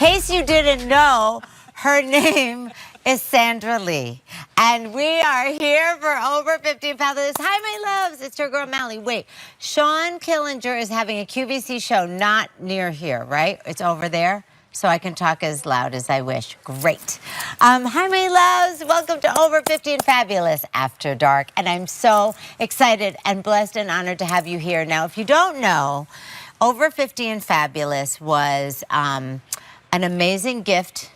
case you didn't know, her name is Sandra Lee. And we are here for Over 50 Fabulous. Hi, my loves. It's your girl, Mally. Wait, Sean Killinger is having a QVC show not near here, right? It's over there, so I can talk as loud as I wish. Great. Hi, my loves. Welcome to Over 50 and Fabulous After Dark. And I'm so excited and blessed and honored to have you here. Now, if you don't know, Over 50 and Fabulous was an amazing gift.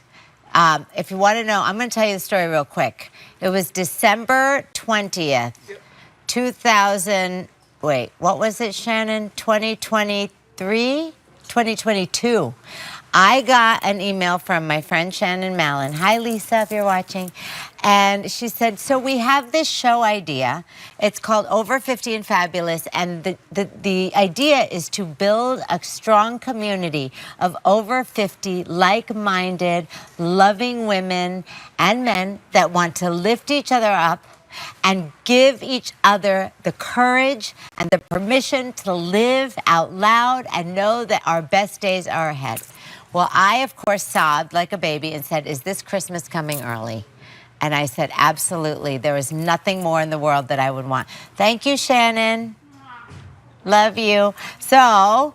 If you want to know, I'm going to tell you the story real quick. It was December 20th, 2000, wait, what was it, Shannon? 2023? 2022. I got an email from my friend Shannon Mallon. Hi, Lisa, if you're watching. And she said, so we have this show idea. It's called Over 50 and Fabulous. And the idea is to build a strong community of over 50 like-minded, loving women and men that want to lift each other up and give each other the courage and the permission to live out loud and know that our best days are ahead. Well, I, of course, sobbed like a baby and said, is this Christmas coming early? And I said, absolutely. There is nothing more in the world that I would want. Thank you, Shannon. Love you. So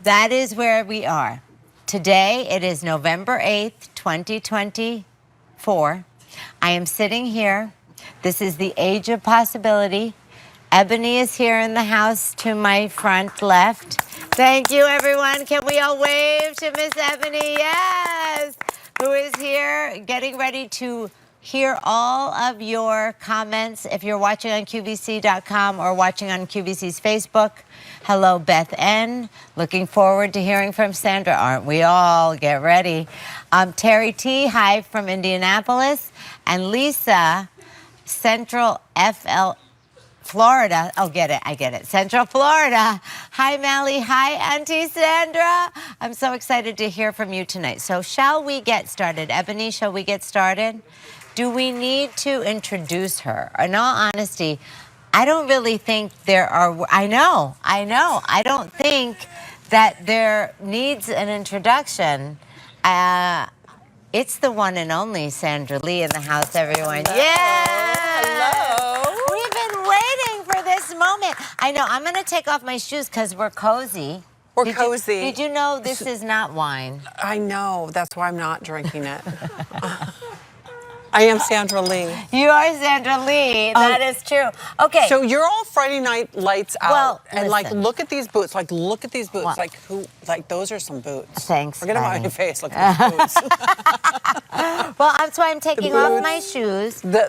that is where we are. Today, it is November 8th, 2024. I am sitting here. This is the age of possibility. Ebony is here in the house to my front left. Thank you, everyone. Can we all wave to Miss Ebony? Yes! Who is here getting ready to hear all of your comments. If you're watching on QVC.com or watching on QVC's Facebook, hello, Beth N. Looking forward to hearing from Sandra. Aren't we all? Get ready. Terry T. Hi from Indianapolis. And Lisa, Central Florida. Oh, get it. I get it. Central Florida. Hi, Mally. Hi, Auntie Sandra. I'm so excited to hear from you tonight. So shall we get started? Ebony, shall we get started? Do we need to introduce her? In all honesty, I don't really think there are... I know. I don't think that there needs an introduction. It's the one and only Sandra Lee in the house, everyone. Hello. Yeah! Hello! Moment. I know. I'm going to take off my shoes because we're cozy. We're cozy. Did you know this is not wine? I know. That's why I'm not drinking it. I am Sandra Lee. You are Sandra Lee. That is true. Okay. So you're all Friday night lights out. Well, and like, look at these boots. Like, look at these boots. What? Like, who? Like, those are some boots. Thanks, Forget about my face. Look at these boots. Well, that's why I'm taking off my shoes. The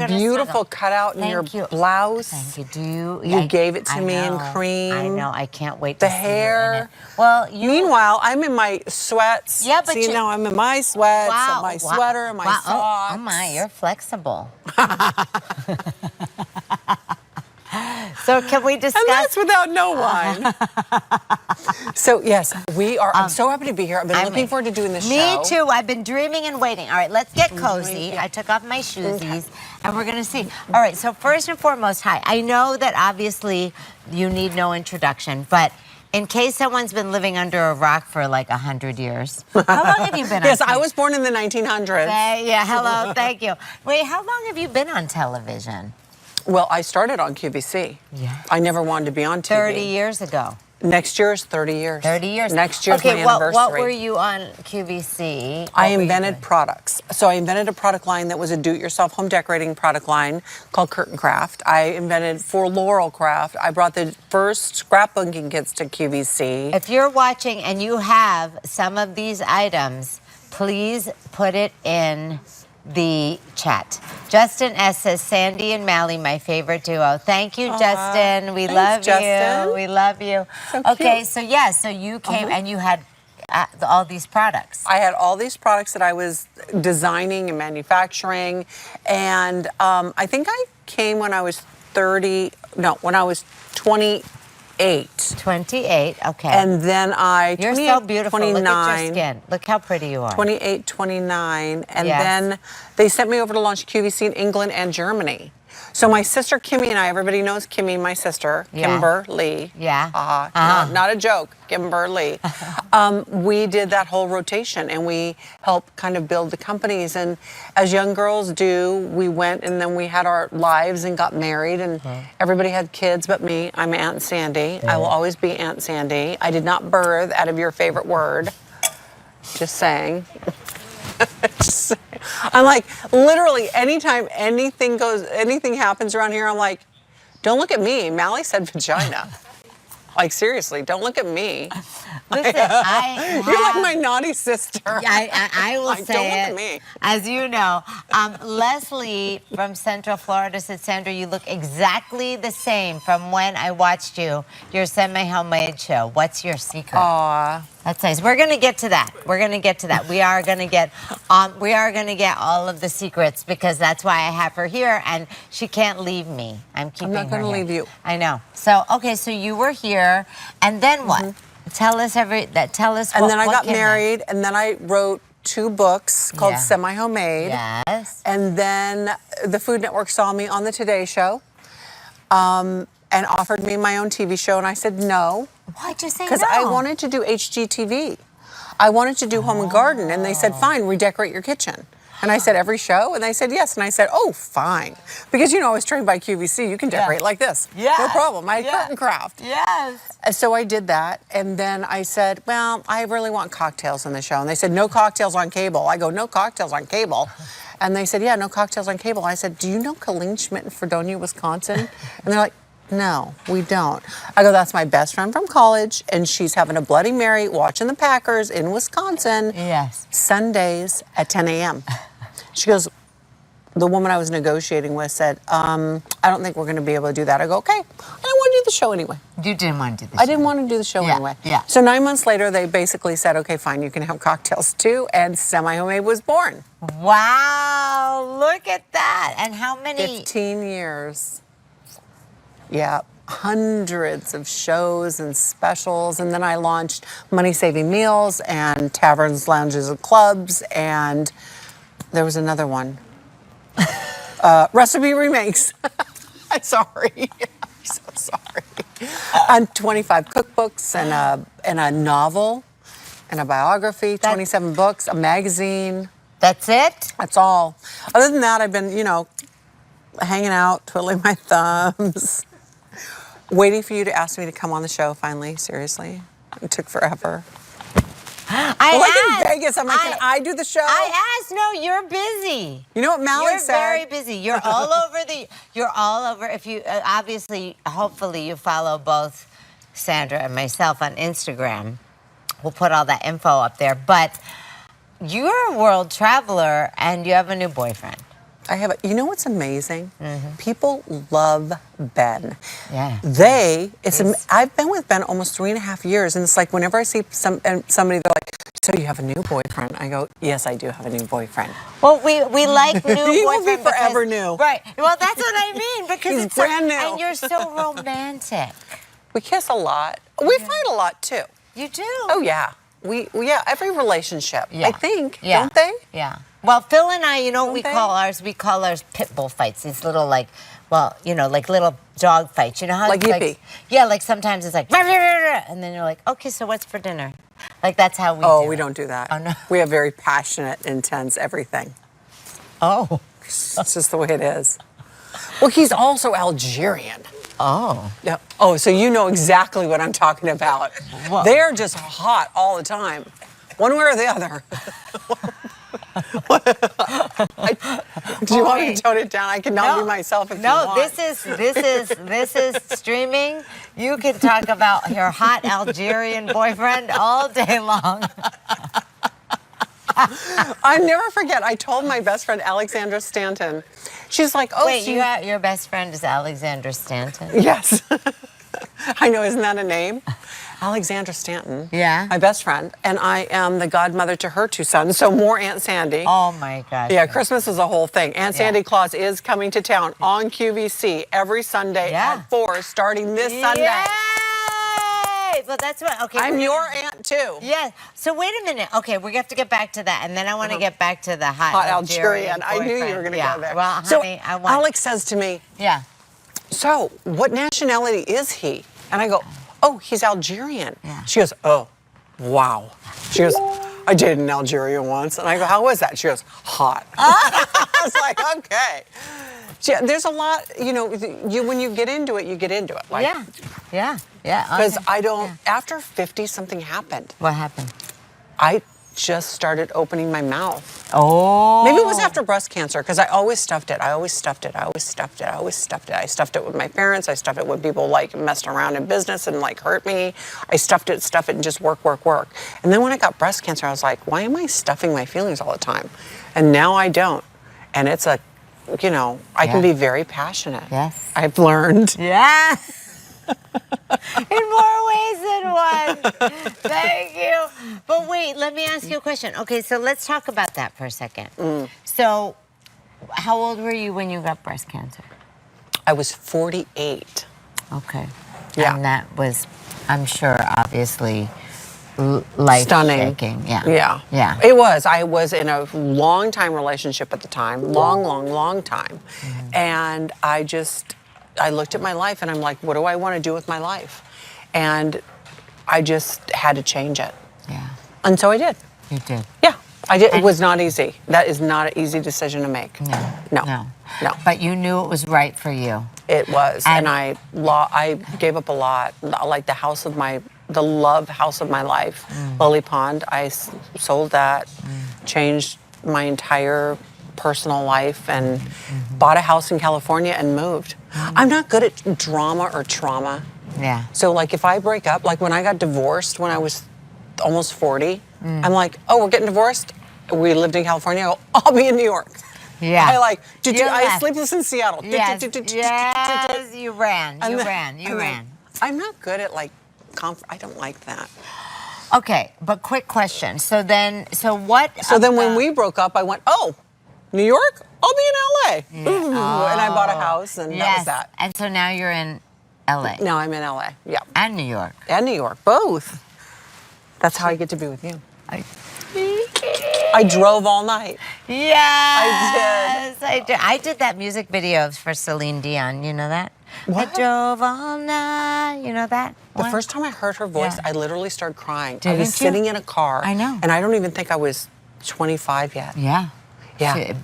beautiful cutout in your blouse. Thank you. You gave it to me in cream. I know. I can't wait to the see hair. you in it. Well, meanwhile, I'm in my sweats. Yeah, but see, now I'm in my sweats, and my sweater, and my socks. Oh my, you're flexible. So can we discuss? And that's without no wine. So yes, we are. I'm so happy to be here. I've been looking forward to doing this show. Me too. I've been dreaming and waiting. All right, let's get cozy. I took off my shoesies, and we're gonna see. All right. So first and foremost, hi. I know that obviously you need no introduction, but in case someone's been living under a rock for like 100 years, how long have you been on Yes, I was born in the 1900s. Yeah, hello, thank you. Wait, how long have you been on television? Well, I started on QVC. Yeah. I never wanted to be on TV. 30 years ago. Next year is 30 years. 30 years. Next year's my anniversary. What were you on QVC? I invented products. So I invented a product line that was a do-it-yourself home decorating product line called Curtain Craft. I invented for Laurel Craft. I brought the first scrapbooking kits to QVC. If you're watching and you have some of these items, please put it in the chat. Justin S. says, Sandy and Mally, my favorite duo. Thank you, Justin. We love you. We love you. So okay, so yeah, so you came and you had all these products. I had all these products that I was designing and manufacturing, and I think I came when I was 28. 28, okay. And then You're so beautiful. 29. Look at your skin. Look how pretty you are. 28, 29. And then they sent me over to launch QVC in England and Germany. So my sister Kimmy and I, everybody knows Kimmy, my sister, Yeah. Kimberly. Yeah. Not a joke, Kimberly. We did that whole rotation and we helped kind of build the companies. And as young girls do, we went and then we had our lives and got married and everybody had kids but me. I'm Aunt Sandy. I will always be Aunt Sandy. I did not birth out of your favorite word. Just saying. I'm like, literally, anytime anything happens around here, I'm like, don't look at me. Mally said vagina. Like, seriously, don't look at me. Listen, You're like my naughty sister. I will like, say don't it. look at me. As you know, Leslie from Central Florida said, Sandra, you look exactly the same from when I watched your semi-homemade show. What's your secret? Aw. That's nice. We're gonna get to that. We're gonna get to that. We are gonna get all of the secrets because that's why I have her here, and she can't leave me. I'm keeping her. I'm not gonna leave you. I know. So okay, so you were here, and then what? Tell us And then I got came married, and then I wrote 2 books called Semi-Homemade. Yes. And then the Food Network saw me on the Today Show and offered me my own TV show, and I said no. Why'd you say no? Because I wanted to do HGTV. I wanted to do Home and Garden, and they said, fine, redecorate your kitchen. And I said, every show? And they said, yes. And I said, oh, fine. Because, you know, I was trained by QVC. You can decorate like this. Yeah. No problem. I had curtain craft. Yes. So I did that. And then I said, well, I really want cocktails in the show. And they said, no cocktails on cable. I go, no cocktails on cable. And they said, yeah, no cocktails on cable. I said, do you know Colleen Schmidt in Fredonia, Wisconsin? And they're like, no, we don't. I go, that's my best friend from college, and she's having a Bloody Mary watching the Packers in Wisconsin. Yes. Sundays at 10 a.m. She goes, the woman I was negotiating with said, I don't think we're going to be able to do that. I go, okay. I didn't want to do the show anyway. You didn't want to do the show. I didn't want to do the show anyway. Yeah. So 9 months later, they basically said, okay, fine, you can have cocktails too, and Semi-Homemade was born. Wow, look at that. And how many? 15 years. Yeah, hundreds of shows and specials. And then I launched Money Saving Meals and Taverns, Lounges, and Clubs. And there was another one. Recipe Remakes. I'm sorry. I'm so sorry. And 25 cookbooks and a novel and a biography, 27 books, a magazine. That's it? That's all. Other than that, I've been, you know, hanging out, twiddling my thumbs. Waiting for you to ask me to come on the show, finally. Seriously. It took forever. I in Vegas, I'm like, can I do the show? I asked. No, you're busy. You know what Mally said? You're very busy. You're all over You're all over. If you obviously, hopefully, you follow both Sandra and myself on Instagram. We'll put all that info up there. But you're a world traveler, and you have a new boyfriend. I have you know what's amazing? People love Ben. Yeah. I've been with Ben almost 3.5 years, and it's like whenever I see somebody, they're like, so you have a new boyfriend? I go, yes, I do have a new boyfriend. Well, we like new boyfriend. He will be forever new. Right. Well, that's what I mean, because He's it's brand new. And you're so romantic. We kiss a lot. We fight a lot too. You do. Oh yeah. Yeah, every relationship, I think, don't they? Yeah. Well, Phil and I, you know what we Don't call ours? We call ours pit bull fights. These little, like, well, you know, like little dog fights. You know how Like it's Yippee. Yeah, like sometimes it's like, "Rah, rah, rah, rah," and then you're like, okay, so what's for dinner? Like that's how we do Oh, we it. don't do that. Oh, no. We have very passionate, intense everything. Oh. It's just the way it is. Well, he's also Algerian. Oh. Yeah. Oh, so you know exactly what I'm talking about. What? They're just hot all the time, one way or the other. Do you want me to tone it down? I cannot be myself if you want. This is streaming. You can talk about your hot Algerian boyfriend all day long. I never forget. I told my best friend Alexandra Stanton. She's like, oh, wait, your best friend is Alexandra Stanton? Yes. I know, isn't that a name? Alexandra Stanton. Yeah. My best friend. And I am the godmother to her 2 sons, so more Aunt Sandy. Oh, my gosh. Yeah, Christmas is a whole thing. Aunt Sandy Claus is coming to town on QVC every Sunday at 4, starting this Sunday. Yay! well, that's what. Okay, I'm your aunt too. Yes. So wait a minute. Okay, we have to get back to that, and then I want to get back to the hot Algerian. I knew you were going to go there. Well, so honey, I want. Alex says to me, Yeah. so what nationality is he? And I go, oh, he's Algerian. Yeah. She goes, oh, wow. She goes, I dated an Algerian once. And I go, how was that? She goes, hot. I was like, okay. There's a lot, when you get into it, you get into it. Like, yeah. Because after 50, something happened. What happened? I just started opening my mouth. Oh. Maybe it was after breast cancer, because I always stuffed it. I stuffed it with my parents. I stuffed it when people messed around in business and hurt me. I stuffed it and just work. And then when I got breast cancer, I was like, why am I stuffing my feelings all the time? And now I don't. And it's I can be very passionate. Yes. I've learned. Yeah. In more ways than one. Thank you. But wait, let me ask you a question. Okay, so let's talk about that for a second. So, how old were you when you got breast cancer? I was 48. Okay. Yeah. And that was, I'm sure, obviously, life-shaking. Yeah. It was. I was in a long-time relationship at the time. Long time. And I looked at my life and I'm like, what do I want to do with my life? And I just had to change it. Yeah. And so I did. You did. Yeah, I did. It was not easy. That is not an easy decision to make. No. But you knew it was right for you. It was. And I gave up a lot. Like the love house of my life, Lily Pond, I sold that, changed my entire personal life, and bought a house in California and moved. I'm not good at drama or trauma. Yeah. So if I break up, when I got divorced when I was almost 40, I'm like, oh, we're getting divorced? We lived in California. I go, I'll be in New York. Yeah. I sleepless in Seattle. Yes, you ran. I'm not good at I don't like that. Okay, but quick question. So then when we broke up, I went, oh, New York? I'll be in LA. And I bought a house, and that was that. And so now you're in LA. Now I'm in LA, yeah. And New York. And New York, both. That's how I get to be with you. I drove all night. Yes, I did. I did that music video for Celine Dion. You know that? What? I drove all night. You know that? The first time I heard her voice, I literally started crying. I was Didn't you? sitting in a car. I know. And I don't even think I was 25 yet. Yeah.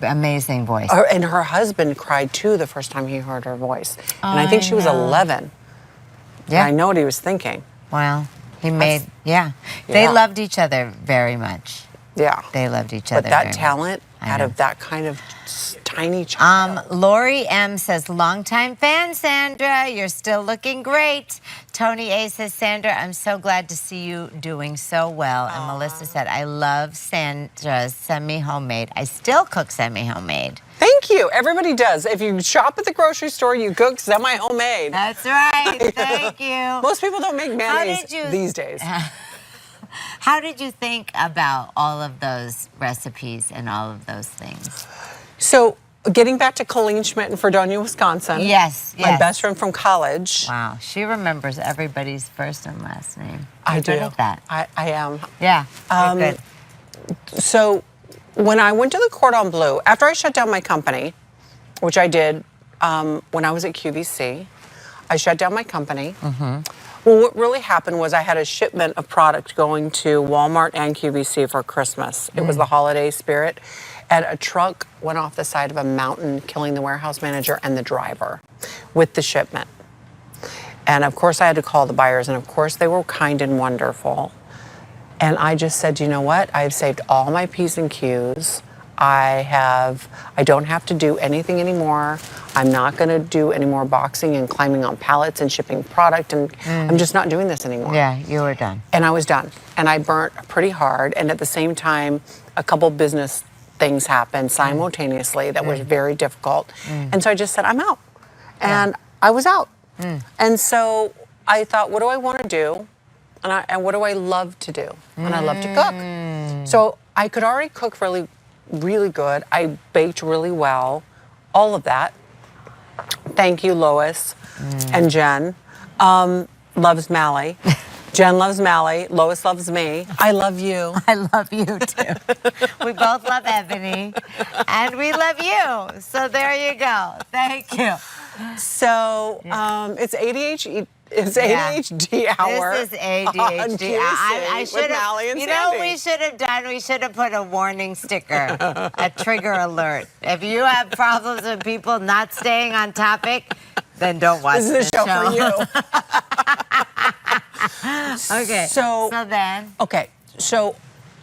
Amazing voice. And her husband cried too the first time he heard her voice. And I think she was 11. Yeah. And I know what he was thinking. Well, they loved each other very much. Yeah. They loved each other. But that talent out of that kind of tiny child. Lori M says, longtime fan, Sandra. You're still looking great. Tony A says, Sandra, I'm so glad to see you doing so well. And Melissa said, I love Sandra's semi-homemade. I still cook semi-homemade. Thank you. Everybody does. If you shop at the grocery store, you cook semi-homemade. That's right. Thank you. Most people don't make mayonnaise these days. How did you think about all of those recipes and all of those things? So, getting back to Colleen Schmidt in Fredonia, Wisconsin. Yes. My best friend from college. Wow, she remembers everybody's first and last name. I do. Good at that. I am. Yeah. Good. So, when I went to the Cordon Bleu, after I shut down my company, which I did when I was at QVC, I shut down my company. Well, what really happened was I had a shipment of product going to Walmart and QVC for Christmas. It was the holiday spirit. And a truck went off the side of a mountain, killing the warehouse manager and the driver with the shipment. And of course, I had to call the buyers, and of course, they were kind and wonderful. And I just said, you know what? I've saved all my P's and Q's. I don't have to do anything anymore. I'm not going to do any more boxing and climbing on pallets and shipping product, and I'm just not doing this anymore. Yeah, you were done. And I was done. And I burnt pretty hard. And at the same time, a couple business things happened simultaneously that was very difficult. And so I just said, I'm out. And I was out. And so I thought, what do I want to do? And what do I love to do? And I love to cook. So I could already cook really good. I baked really well. All of that. Thank you, Lois and Jen. Loves Mally. Jen loves Mally. Lois loves me. I love you. I love you too. We both love Ebony, and we love you. So there you go. Thank you. So it's ADHD. It's ADHD hour. This is ADHD. I should have. You know what we should have done? We should have put a warning sticker, a trigger alert. If you have problems with people not staying on topic, then don't watch this show for you. Okay. So then. Okay. So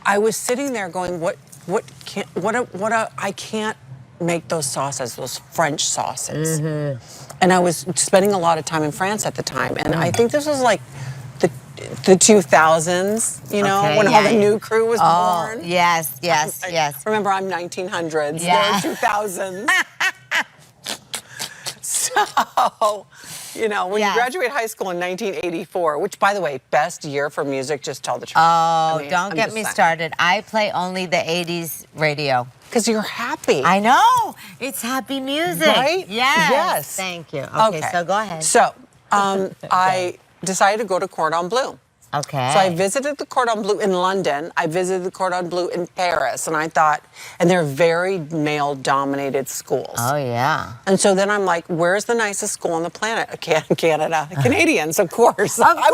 I was sitting there going, I can't make those sauces, those French sauces. And I was spending a lot of time in France at the time. And I think this was like the 2000s, you know, when all the new crew was born. Yes. Remember, I'm 1900s. Yeah. They're 2000s. So, you know, when you graduate high school in 1984, which, by the way, best year for music, just tell the truth. Oh, don't get me started. I play only the 80s radio. Because you're happy. I know. It's happy music. Right? Yes. Thank you. Okay, so go ahead. So, I decided to go to Cordon Bleu. Okay. So I visited the Cordon Bleu in London. I visited the Cordon Bleu in Paris. And I thought, and they're very male-dominated schools. Oh, yeah. And so then I'm like, where's the nicest school on the planet? Canada. Canadians, of course. I'm going to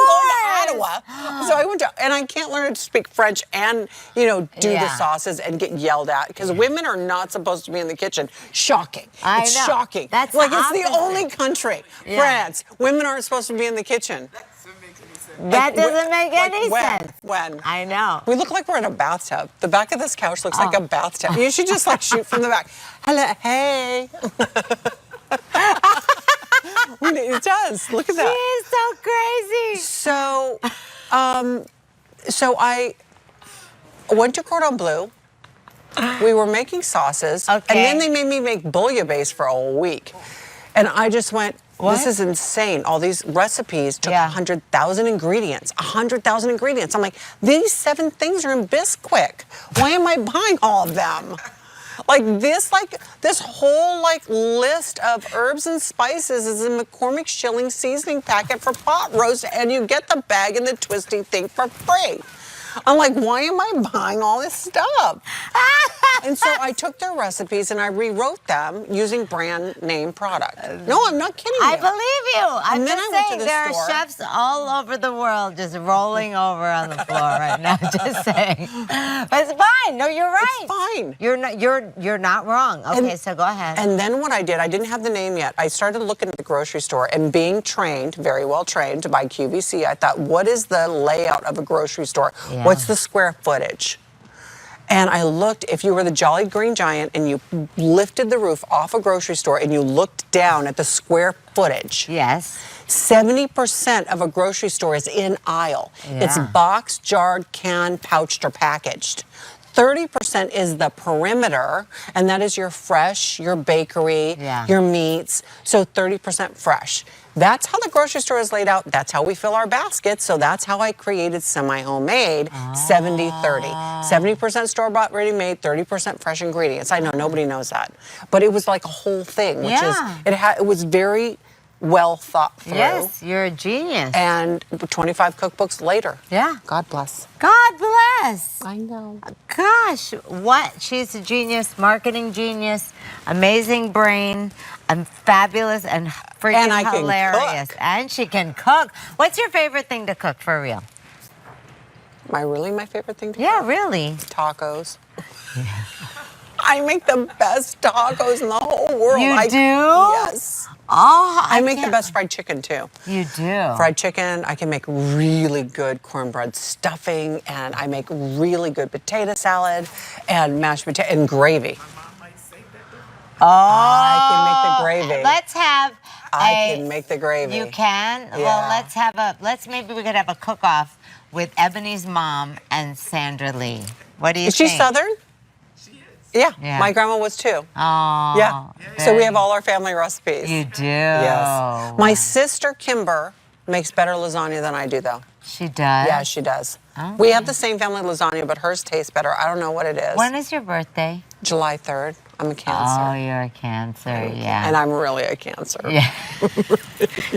Ottawa. So I went to, and I can't learn to speak French and, you know, do the sauces and get yelled at. Because women are not supposed to be in the kitchen. Shocking. It's shocking. That's like, it's the only country, France, women aren't supposed to be in the kitchen. That doesn't make any sense. When? I know. We look like we're in a bathtub. The back of this couch looks like a bathtub. You should just like shoot from the back. Hello, hey. It does. Look at that. She is so crazy. So I went to Cordon Bleu. We were making sauces. And then they made me make bouillabaisse for a week. And I just went, this is insane. All these recipes took 100,000 ingredients. 100,000 ingredients. I'm like, these 7 things are in Bisquick. Why am I buying all of them? This whole list of herbs and spices is in McCormick Shilling seasoning packet for pot roast, and you get the bag and the twisty thing for free. I'm like, why am I buying all this stuff? And so I took their recipes and I rewrote them using brand name product. No, I'm not kidding you. I believe you. I'm just saying there store. are chefs all over the world just rolling over on the floor right now. Just saying, but it's fine. No, you're right. It's fine. You're not wrong. Okay, so go ahead. And then what I did, I didn't have the name yet. I started looking at the grocery store and being trained, very well trained by QVC. I thought, what is the layout of a grocery store? Yeah. What's the square footage? And I looked, if you were the Jolly Green Giant and you lifted the roof off a grocery store and you looked down at the square footage, 70% of a grocery store is in aisle. It's boxed, jarred, canned, pouched, or packaged. 30% is the perimeter, and that is your fresh, your bakery, your meats, so 30% fresh. That's how the grocery store is laid out. That's how we fill our baskets. So that's how I created semi-homemade 70-30. 70% store-bought ready-made, 30% fresh ingredients. I know nobody knows that. But it was like a whole thing, which is, it was very well thought through. Yes, you're a genius. And 25 cookbooks later. Yeah. God bless. God bless. I know. Gosh, what? She's a genius, marketing genius, amazing brain, and fabulous and freaking hilarious. And she can cook. What's your favorite thing to cook for real? Really my favorite thing to cook? Yeah, really. Tacos. I make the best tacos in the whole world. You do? Yes. Oh, I make the best fried chicken too. You do? Fried chicken, I can make really good cornbread stuffing, and I make really good potato salad and mashed potato and gravy. Oh, I can make the gravy. Let's have I can make the gravy. You can? Yeah. Well, maybe we could have a cook-off with Ebony's mom and Sandra Lee. What do you think? Is she Southern? Yeah, my grandma was too. Oh, yeah. So we have all our family recipes. You do? Yes. My sister Kimber makes better lasagna than I do, though. She does? Yeah, she does. Okay. We have the same family lasagna, but hers tastes better. I don't know what it is. When is your birthday? July 3rd. I'm a Cancer. Oh, you're a Cancer, yeah. And I'm really a Cancer. Yeah.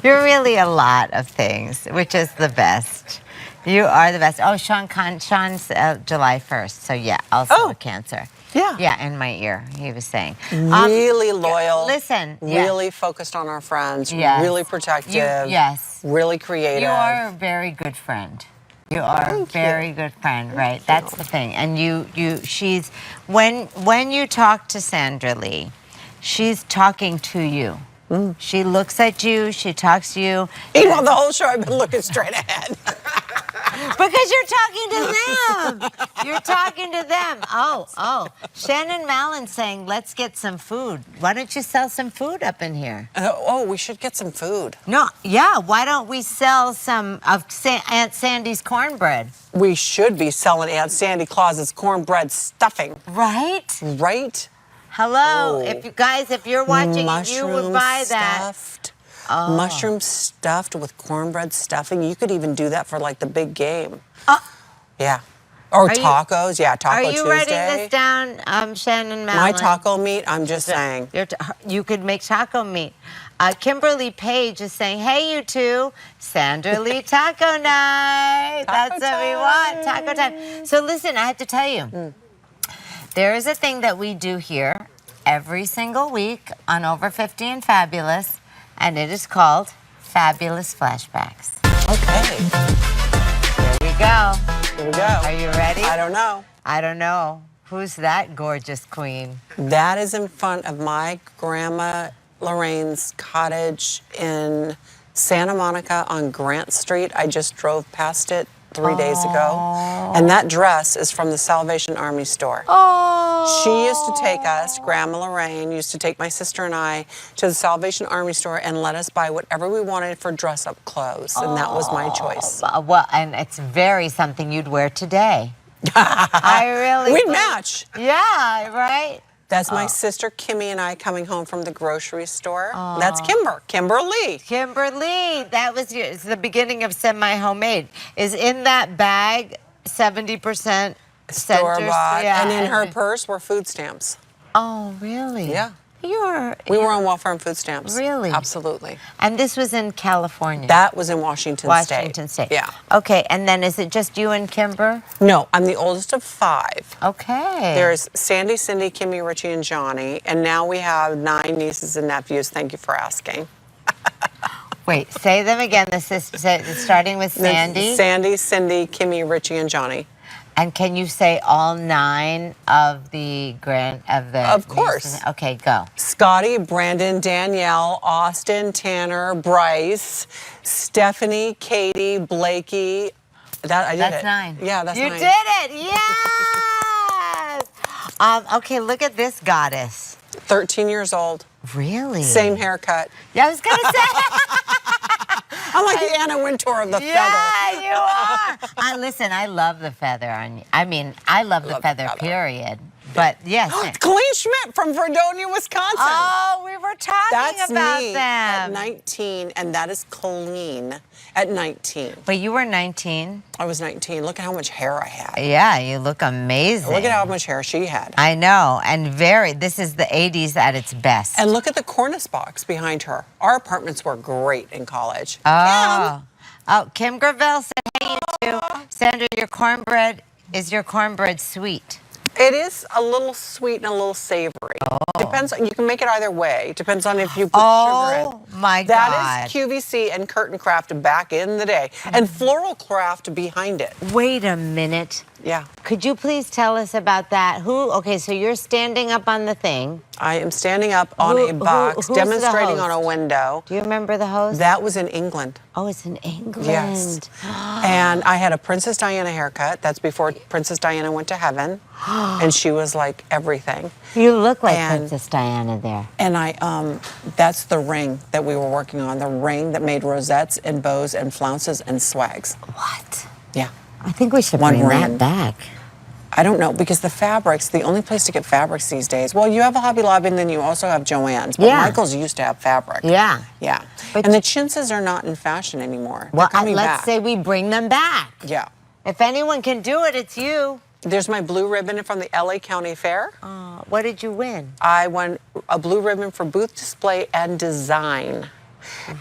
You're really a lot of things, which is the best. You are the best. Oh, Sean's July 1st. So yeah, also a Cancer. Yeah. Yeah, in my ear, he was saying. Really loyal. Listen. Really focused on our friends. Yes. Really protective. Yes. Really creative. You are a very good friend. You are a very good friend, right? That's the thing. And she's, when you talk to Sandra Lee, she's talking to you. She looks at you, she talks to you. Meanwhile, the whole show I've been looking straight ahead. Because you're talking to them. You're talking to them. Oh. Shannon Mallon's saying, let's get some food. Why don't you sell some food up in here? We should get some food. No, yeah, why don't we sell some of Aunt Sandy's cornbread? We should be selling Aunt Sandy Claus's cornbread stuffing. Right? Right? Hello, if you're watching, you would buy that. Stuffed. Mushroom stuffed with cornbread stuffing. You could even do that for like the big game. Yeah. Or tacos. Taco Tuesday. Are you writing this down, Shannon Mallon? My taco meat, I'm just saying. You could make taco meat. Kimberly Page is saying, hey, you two, Sandra Lee taco night. That's what we want, taco time. So listen, I have to tell you. There is a thing that we do here every single week on Over 50 and Fabulous, and it is called Fabulous Flashbacks. Okay. Here we go. Here we go. Are you ready? I don't know. I don't know. Who's that gorgeous queen? That is in front of my grandma Lorraine's cottage in Santa Monica on Grant Street. I just drove past it 3 days ago. And that dress is from the Salvation Army store. She used to take us, Grandma Lorraine used to take my sister and I to the Salvation Army store and let us buy whatever we wanted for dress-up clothes. And that was my choice. Well, and it's very something you'd wear today. I really We'd match. Yeah, right? That's my sister Kimmy and I coming home from the grocery store. That's Kimberly. Kimberly, that was it's the beginning of semi-homemade. Is in that bag 70% store-bought, yeah. and in her purse were food stamps. Oh, really? Yeah. We were on welfare and food stamps. Really? Absolutely. And this was in California? That was in Washington State. Washington State. Yeah. Okay, and then is it just you and Kimber? No, I'm the oldest of 5. Okay. There's Sandy, Cindy, Kimmy, Richie, and Johnny, and now we have 9 nieces and nephews. Thank you for asking. Wait, say them again. This is starting with Sandy. Sandy, Cindy, Kimmy, Richie, and Johnny. And can you say all 9 of the Of course. nieces? Okay, go. Scotty, Brandon, Danielle, Austin, Tanner, Bryce, Stephanie, Katie, Blakey. I did it. That's 9. Yeah, that's 9. You did it. Yes. Okay, look at this goddess. 13 years old. Really? Same haircut. Yeah, I was gonna say. I'm like the Anna Wintour of the feather. Yeah, you are. Listen, I love the feather on you. I mean, I love the feather, period. But yes. Colleen Schmidt from Fredonia, Wisconsin. Oh, we were talking about me them. at 19, and that is Colleen at 19. But you were 19. I was 19. Look at how much hair I had. Yeah, you look amazing. Look at how much hair she had. I know, and this is the 80s at its best. And look at the cornice box behind her. Our apartments were great in college. Oh. Kim Gravel said, hey, you two. Sandra, is your cornbread sweet? It is a little sweet and a little savory. Depends. You can make it either way. Depends on if you put sugar in. Oh my God! That is QVC and curtain craft back in the day, and floral craft behind it. Wait a minute. Yeah. Could you please tell us about that? Okay, so you're standing up on the thing. I am standing up on a box, who's demonstrating the on host? a window. Do you remember the host? That was in England. Oh, it's in England. Yes. And I had a Princess Diana haircut. That's before Princess Diana went to heaven. And she was like everything. You look like Princess Diana there. And that's the ring that we were working on. The ring that made rosettes and bows and flounces and swags. What? Yeah. I think we should One bring ring. that back. I don't know, because the fabrics, the only place to get fabrics these days, well, you have a Hobby Lobby and then you also have Joann's, but Yeah. Michael's used to have fabric. Yeah. Yeah. But and the chintzes are not in fashion anymore. Well, They're coming let's back. say we bring them back. Yeah. If anyone can do it, it's you. There's my blue ribbon from the LA County Fair. What did you win? I won a blue ribbon for booth display and design.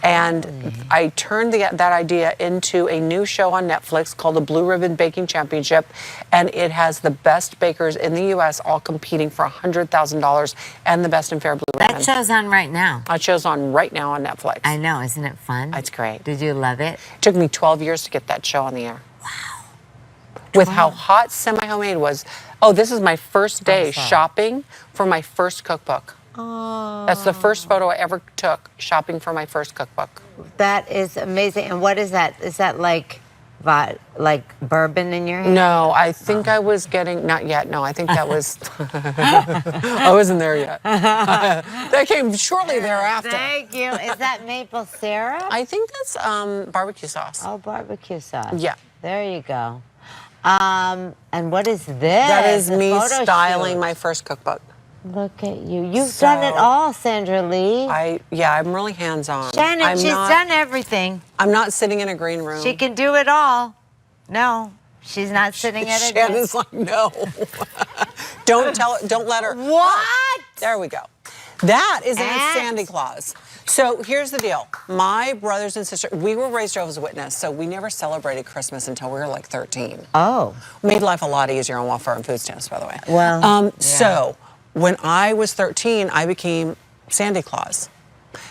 And I turned that idea into a new show on Netflix called the Blue Ribbon Baking Championship. And it has the best bakers in the U.S. all competing for $100,000 and the best and fair blue ribbon. That show's on right now. That show's on right now on Netflix. I know, isn't it fun? It's great. Did you love it? It took me 12 years to get that show on the air. With how hot semi-homemade was. Oh, this is my first day shopping for my first cookbook. Oh. That's the first photo I ever took shopping for my first cookbook. That is amazing. And what is that? Is that like bourbon in your hand? No, I think I was getting, not yet, no, I think that was, I wasn't there yet. That came shortly thereafter. Thank you. Is that maple syrup? I think that's barbecue sauce. Oh, barbecue sauce. Yeah. There you go. And what is this? That is The me photo styling shoot. my first cookbook. Look at you. You've done it all, Sandra Lee. I'm really hands-on. Shannon, she's done everything. I'm not sitting in a green room. She can do it all. No, she's not sitting at a desk. Shannon's like, no. Don't let her. What? There we go. That is Aunt Aunt? Sandy Claus. So here's the deal. My brothers and sisters, we were raised Jehovah's Witness, so we never celebrated Christmas until we were like 13. Oh. Made life a lot easier on welfare and food stamps, by the way. Well, yeah. So when I was 13, I became Sandy Claus.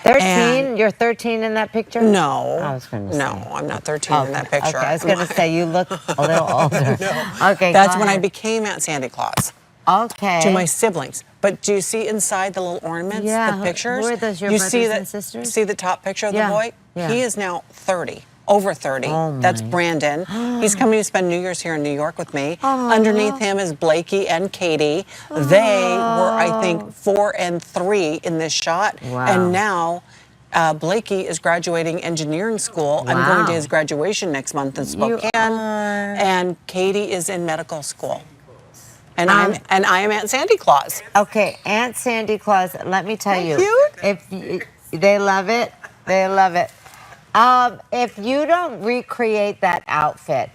13? And You're 13 in that picture? No. I was going to say. No, I'm not 13 in that picture. Okay, I was going to say, you look a little older. No. Okay, That's go when I ahead. became Aunt Sandy Claus. Okay. To my siblings. But do you see inside the little ornaments, Yeah, the pictures? who are those, your you brothers see and sisters? See the top picture of Yeah, the boy? yeah. He is now 30. Over 30. Oh, That's my. Brandon. He's coming to spend New Year's here in New York with me. Underneath him is Blakey and Katie. They were, I think, 4 and 3 in this shot. Wow. And now Blakey is graduating engineering school. I'm going Wow. to his graduation next month in Spokane. And Katie is in medical school. And I am Aunt Sandy Claus. Okay, Aunt Sandy Claus, let me tell you. Cute. They love it. They love it. If you don't recreate that outfit,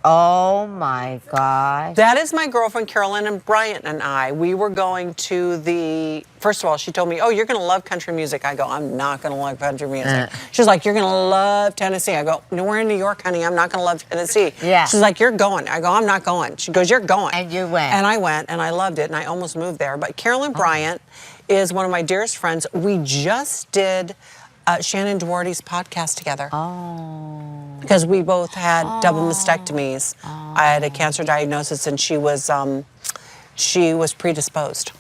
oh my gosh. That is my girlfriend Carolyn and Bryant and I. We were going to first of all, she told me, oh, you're going to love country music. I go, I'm not going to love country music. She's like, you're going to love Tennessee. I go, no, we're in New York, honey. I'm not going to love Tennessee. Yeah. She's like, you're going. I go, I'm not going. She goes, you're going. And you went. And I went, and I loved it, and I almost moved there. But Carolyn Bryant is one of my dearest friends. We just did Shannon Duarte's podcast together. Oh. Because we both had double mastectomies. I had a cancer diagnosis, and she was predisposed.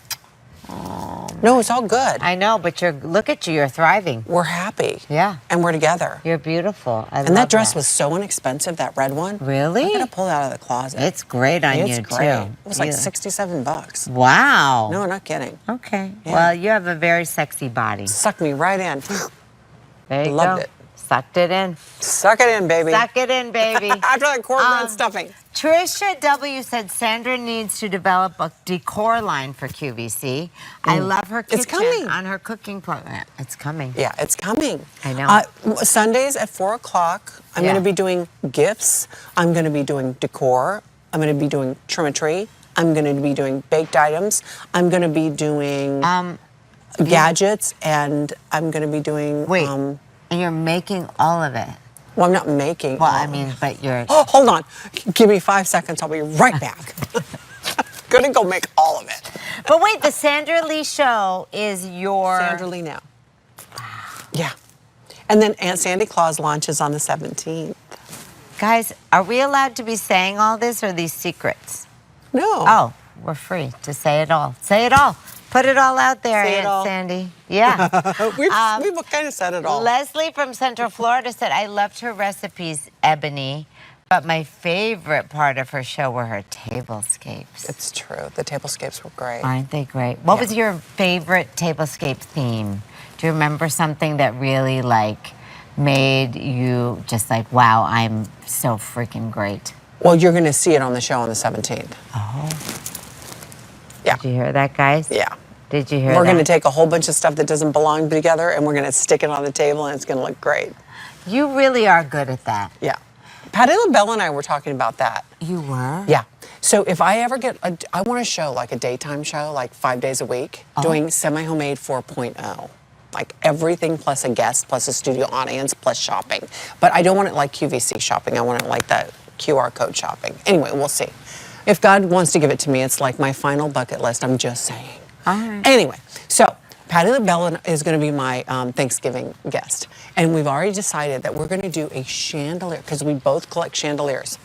Oh. No, it's all good. I know, but look at you, you're thriving. We're happy. Yeah. And we're together. You're beautiful. I love And that dress was so inexpensive, that red one. Really? I'm gonna pull it out of the closet. It's great on It's you, great. too. It was like $67. Wow. No, not kidding. Okay. Yeah. Well, you have a very sexy body. Sucked me right in. There you Loved go. it. Sucked it in. Suck it in, baby. Suck it in, baby. After that cornbread stuffing. Trisha W. said Sandra needs to develop a decor line for QVC. I love her kitchen coming. on her cooking program. It's coming. Yeah, it's coming. I know. Sundays at 4 o'clock, I'm Yeah. going to be doing gifts. I'm going to be doing decor. I'm going to be doing trim a tree. I'm going to be doing baked items. I'm going to be doing gadgets, and I'm going to be doing. Wait, and you're making all of it. Well, I'm not making. Well, I mean, but you're. Oh, hold on. Give me 5 seconds. I'll be right back. Gonna go make all of it. But wait, the Sandra Lee show is your. Sandra Lee now. Yeah. And then Aunt Sandy Claus launches on the 17th. Guys, are we allowed to be saying all this or these secrets? No. Oh, we're free to say it all. Say it all. Put it all out there, Say it Aunt all. Sandy. Yeah. We've kind of said it all. Leslie from Central Florida said, I loved her recipes, Ebony, but my favorite part of her show were her tablescapes. It's true. The tablescapes were great. Aren't they great? What was your favorite tablescape theme? Do you remember something that really, like, made you just like, wow, I'm so freaking great? Well, you're going to see it on the show on the 17th. Oh. Yeah. Did you hear that, guys? Yeah. Did you hear We're that? going to take a whole bunch of stuff that doesn't belong together, and we're going to stick it on the table, and it's going to look great. You really are good at that. Yeah. Patty LaBelle and I were talking about that. You were? Yeah. So if I ever I want to show like a daytime show, like 5 days a week, doing semi-homemade 4.0. like everything plus a guest, plus a studio audience, plus shopping. But I don't want it like QVC shopping. I want it like that QR code shopping. Anyway, we'll see. If God wants to give it to me, it's like my final bucket list. I'm just saying. All right. Anyway, so Patti LaBelle is going to be my Thanksgiving guest. And we've already decided that we're going to do a chandelier, because we both collect chandeliers.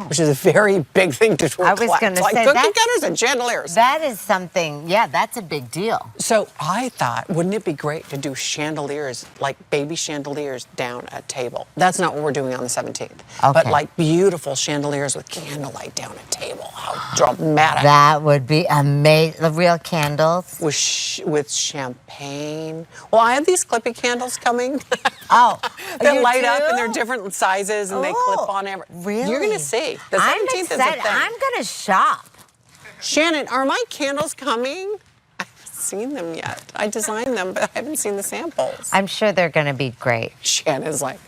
Which is a very big thing to collect. I was going to like say cookie that, cutters and chandeliers. That is something, yeah, that's a big deal. So I thought, wouldn't it be great to do chandeliers, like baby chandeliers down a table? That's not what we're doing on the 17th. But like beautiful chandeliers with candlelight down a table. How dramatic. That would be amazing. The real candles. With champagne. Well, I have these clippy candles coming. Oh, they light up and they're different sizes and they clip on everything. Really? You're going to see. The 17th I'm is a excited. thing. I'm going to shop. Shannon, are my candles coming? I haven't seen them yet. I designed them, but I haven't seen the samples. I'm sure they're going to be great. Shannon's like,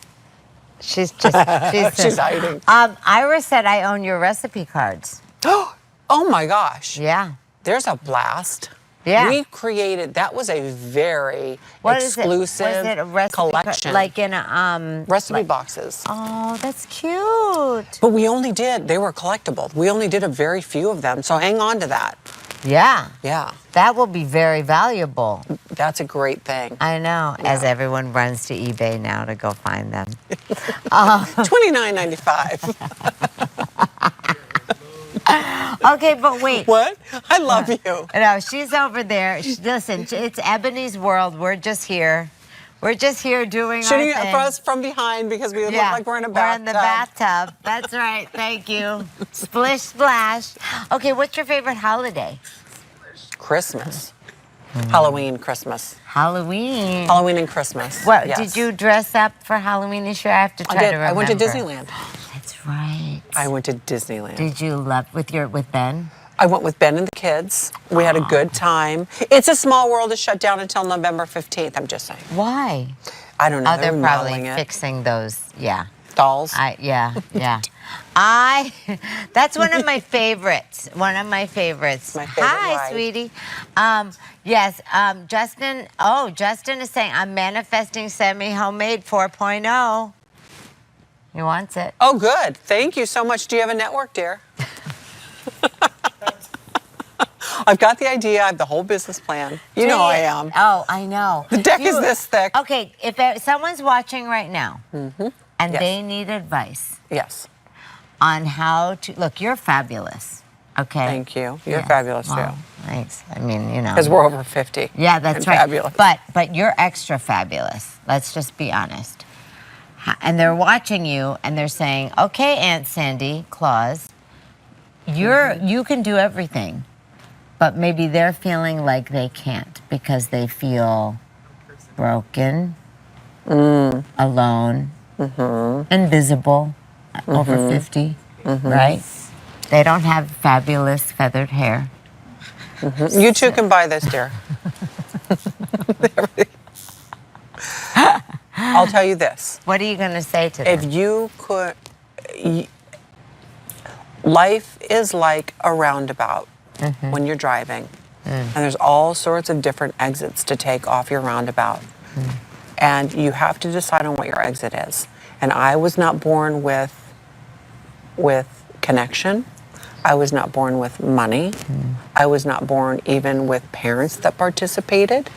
she's hiding. Ira said I own your recipe cards. Oh my gosh. Yeah. There's a blast. Yeah. We created, that was a very exclusive Was it a recipe collection. Like in a, recipe boxes. Oh, that's cute. But they were collectible. We only did a very few of them, so hang on to that. Yeah. Yeah. That will be very valuable. That's a great thing. I know, as everyone runs to eBay now to go find them. $29.95. Okay, but wait. What? I love you. No, she's over there. Listen, it's Ebony's world. We're just here. We're just here doing Shooting our thing. us from behind because we look like we're in a bathtub. We're in the bathtub. That's right. Thank you. Splish, splash. Okay, what's your favorite holiday? Christmas. Halloween, Christmas. Halloween. Halloween and Christmas. What, yes. Did you dress up for Halloween this year? I have to try to remember. I went to Disneyland. That's right. I went to Disneyland. Did you love with Ben? I went with Ben and the kids. We had a good time. It's a Small World is shut down until November 15th, I'm just saying. Why? I don't know. Oh, they're probably remodeling it. fixing those, yeah. Dolls? Yeah. That's one of my favorites. One of my favorites. My favorite Hi, ride. sweetie. Yes, Justin is saying, I'm manifesting semi-homemade 4.0. He wants it. Oh, good. Thank you so much. Do you have a network, dear? I've got the idea. I have the whole business plan. You know I am. Oh, I know. The deck is this thick. Okay, if someone's watching right now and they need advice on how to, look, you're fabulous, okay? Thank you. You're fabulous, too. Thanks. I mean, you know. Because we're over 50. Yeah, that's right. Fabulous. But you're extra fabulous. Let's just be honest. And they're watching you and they're saying, okay, Aunt Sandy Claus, you can do everything. But maybe they're feeling like they can't because they feel broken, alone, invisible, over 50, right? They don't have fabulous feathered hair. You two can buy this, dear. I'll tell you this. What are you going to say to them? If you could, life is like a roundabout when you're driving. And there's all sorts of different exits to take off your roundabout. And you have to decide on what your exit is. And I was not born with connection. I was not born with money. I was not born even with parents that participated.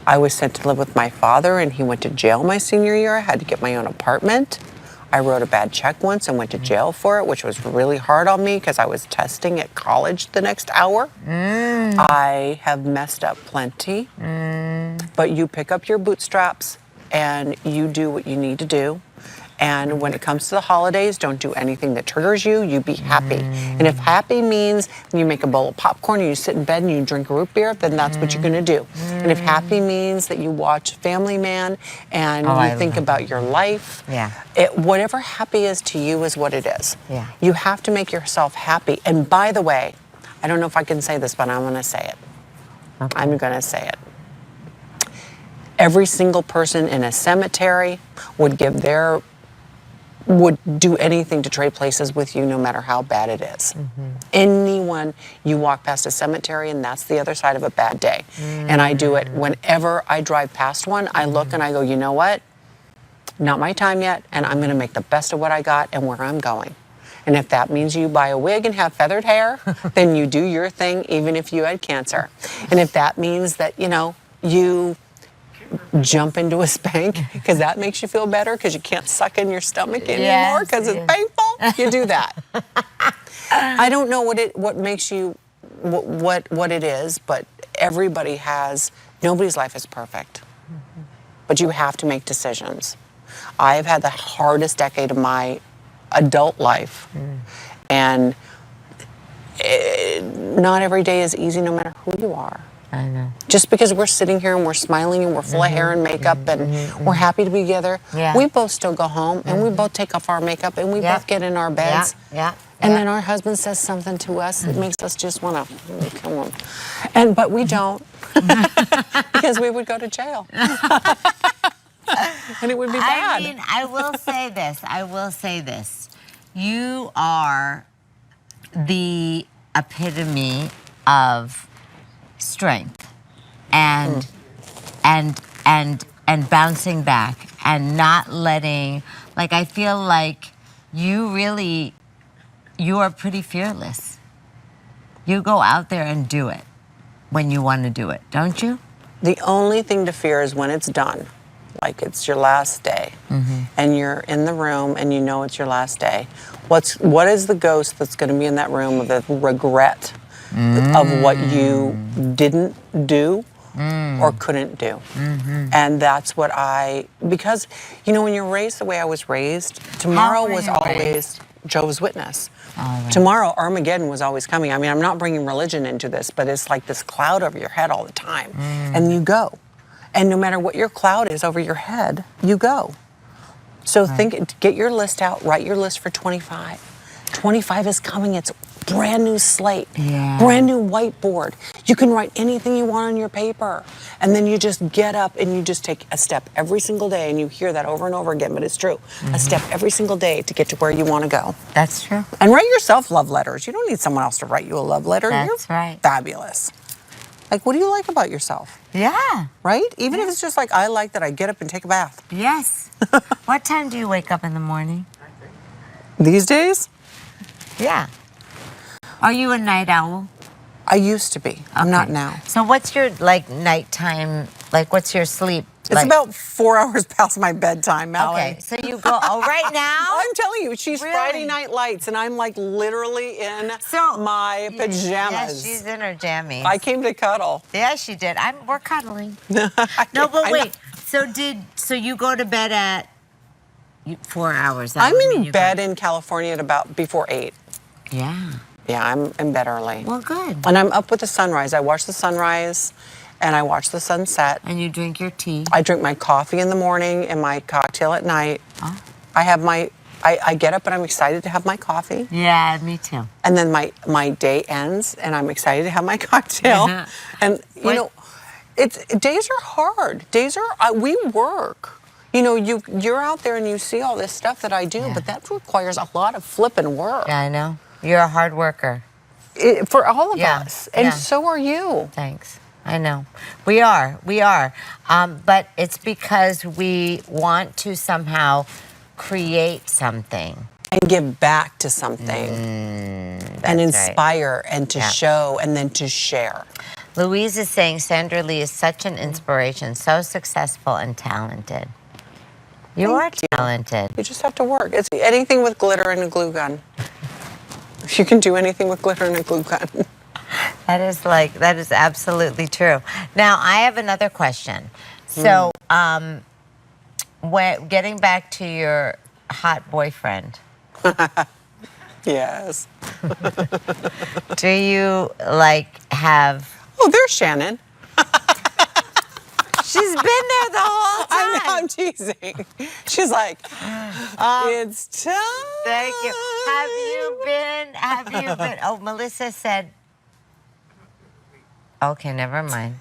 I was sent to live with my father, and he went to jail my senior year. I had to get my own apartment. I wrote a bad check once and went to jail for it, which was really hard on me because I was testing at college the next hour. I have messed up plenty. But you pick up your bootstraps and you do what you need to do. And when it comes to the holidays, don't do anything that triggers you. You be happy. And if happy means you make a bowl of popcorn and you sit in bed and you drink root beer, then that's what you're going to do. And if happy means that you watch Family Man and you think about your life, whatever happy is to you is what it is. You have to make yourself happy. And by the way, I don't know if I can say this, but I'm going to say it. I'm going to say it. Every single person in a cemetery would give their would do anything to trade places with you no matter how bad it is. Anyone, you walk past a cemetery and that's the other side of a bad day. And I do it whenever I drive past one. I look and I go, you know what? Not my time yet, and I'm going to make the best of what I got and where I'm going. And if that means you buy a wig and have feathered hair, then you do your thing even if you had cancer. And if that means that, you know, you jump into a spank because that makes you feel better because you can't suck in your stomach anymore because it's painful, you do that. I don't know what makes you what it is, but everybody has, nobody's life is perfect. But you have to make decisions. I've had the hardest decade of my adult life, and not every day is easy no matter who you are. I know. Just because we're sitting here and we're smiling and we're full of hair and makeup and we're happy to be together, we both still go home and we both take off our makeup and we both get in our beds. And then our husband says something to us that makes us just want to, come on. But we don't, because we would go to jail. And it would be bad. I mean, I will say this. You are the epitome of strength and bouncing back and not letting, like, I feel like you are pretty fearless. You go out there and do it when you want to do it, don't you? The only thing to fear is when it's done. Like it's your last day and you're in the room and you know it's your last day. What is the ghost that's going to be in that room of the regret of what you didn't do or couldn't do? And that's what because, you know, when you're raised the way I was raised, tomorrow was always Jehovah's Witness. Tomorrow, Armageddon was always coming. I mean, I'm not bringing religion into this, but it's like this cloud over your head all the time. And you go. And no matter what your cloud is over your head, you go. So get your list out, write your list for 25. 25 is coming, it's brand new slate, brand new whiteboard. You can write anything you want on your paper. And then you just get up and you just take a step every single day, and you hear that over and over again, but it's true. A step every single day to get to where you want to go. That's true. And write yourself love letters. You don't need someone else to write you a love letter. That's You're right. fabulous. Like, what do you like about yourself? Yeah. Right? Even if it's just like, I like that I get up and take a bath. Yes. What time do you wake up in the morning? These days? Yeah. Are you a night owl? I used to be. I'm not now. So what's your, like, nighttime, like, what's your sleep? It's about 4 hours past my bedtime, Mallie. Okay, so you go, right now? I'm telling you, she's Really? Friday Night Lights, and I'm like literally in my pajamas. Yes, she's in her jammies. I came to cuddle. Yeah, she did. We're cuddling. No, but wait. So you go to bed at 4 hours? I'm in bed in California at about before 8. Yeah. Yeah, I'm in bed early. Well, good. And I'm up with the sunrise. I watch the sunrise, and I watch the sunset. And you drink your tea. I drink my coffee in the morning and my cocktail at night. Oh. I get up and I'm excited to have my coffee. Yeah, me too. And then my day ends and I'm excited to have my cocktail. And you know, days are hard. We work. You know, you're out there and you see all this stuff that I do, but that requires a lot of flipping work. Yeah, I know. You're a hard worker. For all of us. And so are you. Thanks. I know. We are. But it's because we want to somehow create something. And give back to something. And inspire and to show and then to share. Louise is saying Sandra Lee is such an inspiration, so successful and talented. You are talented. You just have to work. It's anything with glitter and a glue gun. You can do anything with glitter and a glue gun. That is absolutely true. Now, I have another question. So, getting back to your hot boyfriend. Yes. Do you, have... Oh, there's Shannon. She's been there the whole time. I know, I'm teasing. She's like, it's time. Thank you. Have you been... Oh, Melissa said... Okay, never mind.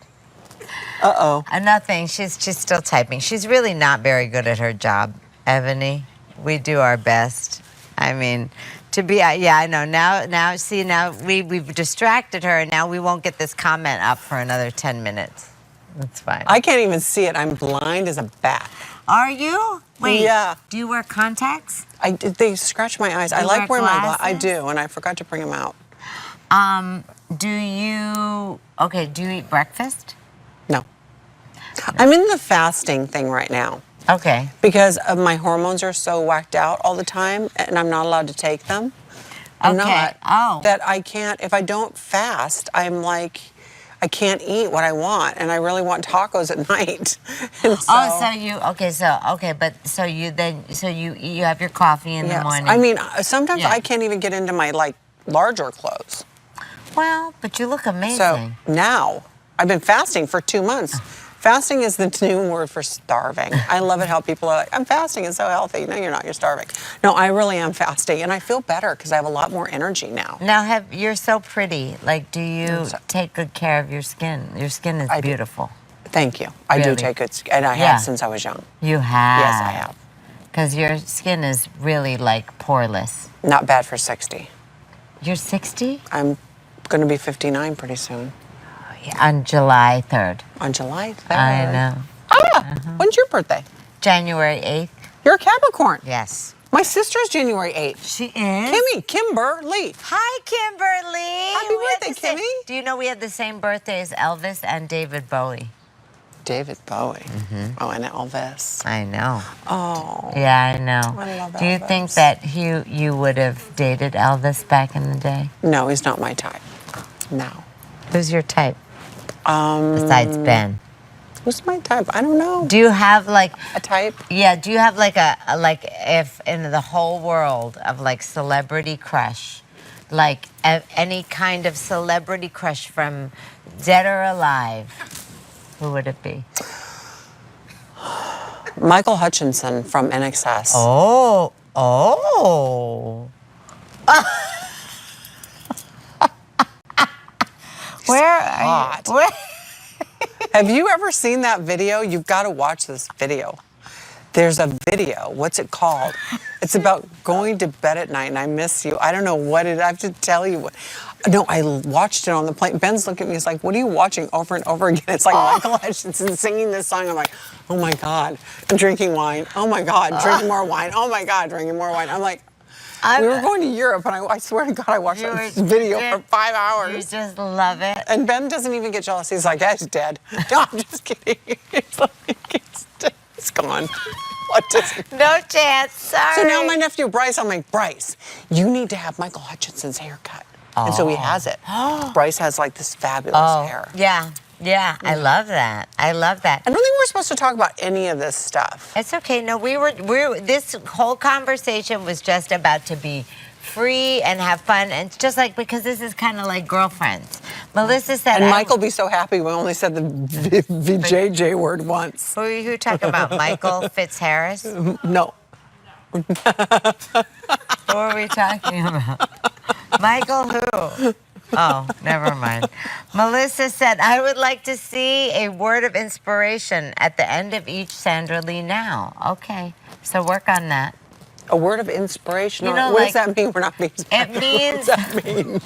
Uh-oh. Nothing. She's still typing. She's really not very good at her job, Ebony. We do our best. I mean, to be, yeah, I know. Now, see, now we've distracted her, and now we won't get this comment up for another 10 minutes. That's fine. I can't even see it. I'm blind as a bat. Are you? Wait. Yeah. Do you wear contacts? They scratch my eyes. I like wearing my glasses. I do, and I forgot to bring them out. Do you eat breakfast? No. I'm in the fasting thing right now. Okay. Because my hormones are so whacked out all the time, and I'm not allowed to take them. I'm not. Oh. That I can't, if I don't fast, I'm like, I can't eat what I want, and I really want tacos at night. And so you have your coffee in the morning. I mean, sometimes I can't even get into my like larger clothes. Well, but you look amazing. So now, I've been fasting for 2 months. Fasting is the new word for starving. I love it how people are like, I'm fasting, it's so healthy. No, you're not, you're starving. No, I really am fasting, and I feel better because I have a lot more energy now. Now, you're so pretty. Like, do you take good care of your skin? Your skin is beautiful. Thank you. I do take good, and I have since I was young. You have? Yes, I have. Because your skin is really, like, poreless. Not bad for 60. You're 60? I'm going to be 59 pretty soon. On July 3rd. On July 3rd. I know. When's your birthday? January 8th. You're a Capricorn. Yes. My sister's January 8th. She is? Kimberly. Hi, Kimberly. Happy birthday, Kimmy. Do you know we had the same birthday as Elvis and David Bowie? David Bowie. Oh, and Elvis. I know. Oh. Yeah, I know. I love Elvis. Do you think that you would have dated Elvis back in the day? No, he's not my type. No. Who's your type? Besides Ben. Who's my type? I don't know. Do you have like a type? Yeah. Do you have like if in the whole world of like celebrity crush, like any kind of celebrity crush from dead or alive, who would it be? Michael Hutchinson from NXS. Oh. Where are you? Where? Have you ever seen that video? You've got to watch this video. There's a video. What's it called? It's about going to bed at night and I miss you. I don't know what it. I have to tell you what. No, I watched it on the plane. Ben's looking at me. He's like, "What are you watching over and over again?" It's like Michael Hutchinson singing this song. I'm like, "Oh my God, I'm drinking wine. Oh my God, drinking more wine. Oh my God, drinking more wine." I'm like. We were going to Europe, and I swear to God, I watched this video for 5 hours. You just love it. And Ben doesn't even get jealous. He's like, "Yeah, he's dead." No, I'm just kidding. It's like, it's gone. No chance. Sorry. So now my nephew Bryce, I'm like, "Bryce, you need to have Michael Hutchinson's haircut." And so he has it. Bryce has like this fabulous hair. Yeah, I love that. I love that. I don't think we're supposed to talk about any of this stuff. It's okay. No, this whole conversation was just about to be free and have fun, and it's just like, because this is kind of like girlfriends. Melissa said, and Michael be so happy we only said the VJJ word once. Who are you talking about? Michael Fitzharris? No. Who are we talking about? Michael who? Oh, never mind. Melissa said, I would like to see a word of inspiration at the end of each Sandra Lee Now. Okay, so work on that. A word of inspiration? You know, what does that mean? We're not being It means... What does that mean?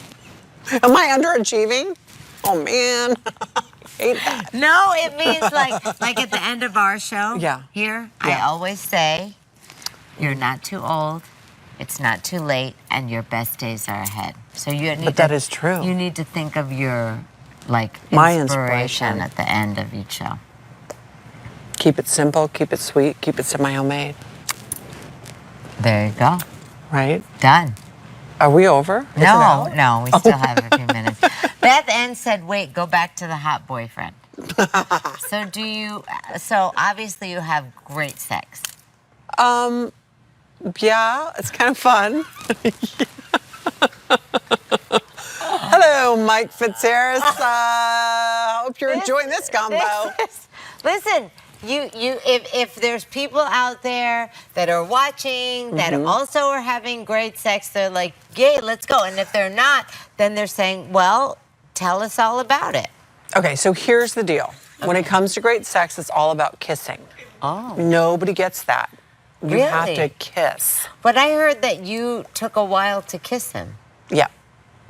Am I underachieving? Oh, man. I hate that. No, it means like at the end of our show here, I always say, you're not too old, it's not too late, and your best days are ahead. So you need that is true. You need to think of your My inspiration at the end of each show. Keep it simple, keep it sweet, keep it semi-homemade. There you go. Right? Done. Are we over? No, we still have a few minutes. Beth Ann said, wait, go back to the hot boyfriend. So obviously you have great sex. Yeah, it's kind of fun. Hello, Mike Fitzharris. Hope you're enjoying this combo. Listen, if there's people out there that are watching that also are having great sex, they're like, yay, let's go. And if they're not, then they're saying, well, tell us all about it. Okay, so here's the deal. When it comes to great sex, it's all about kissing. Oh. Nobody gets that. You have Really? to kiss. But I heard that you took a while to kiss him. Yeah.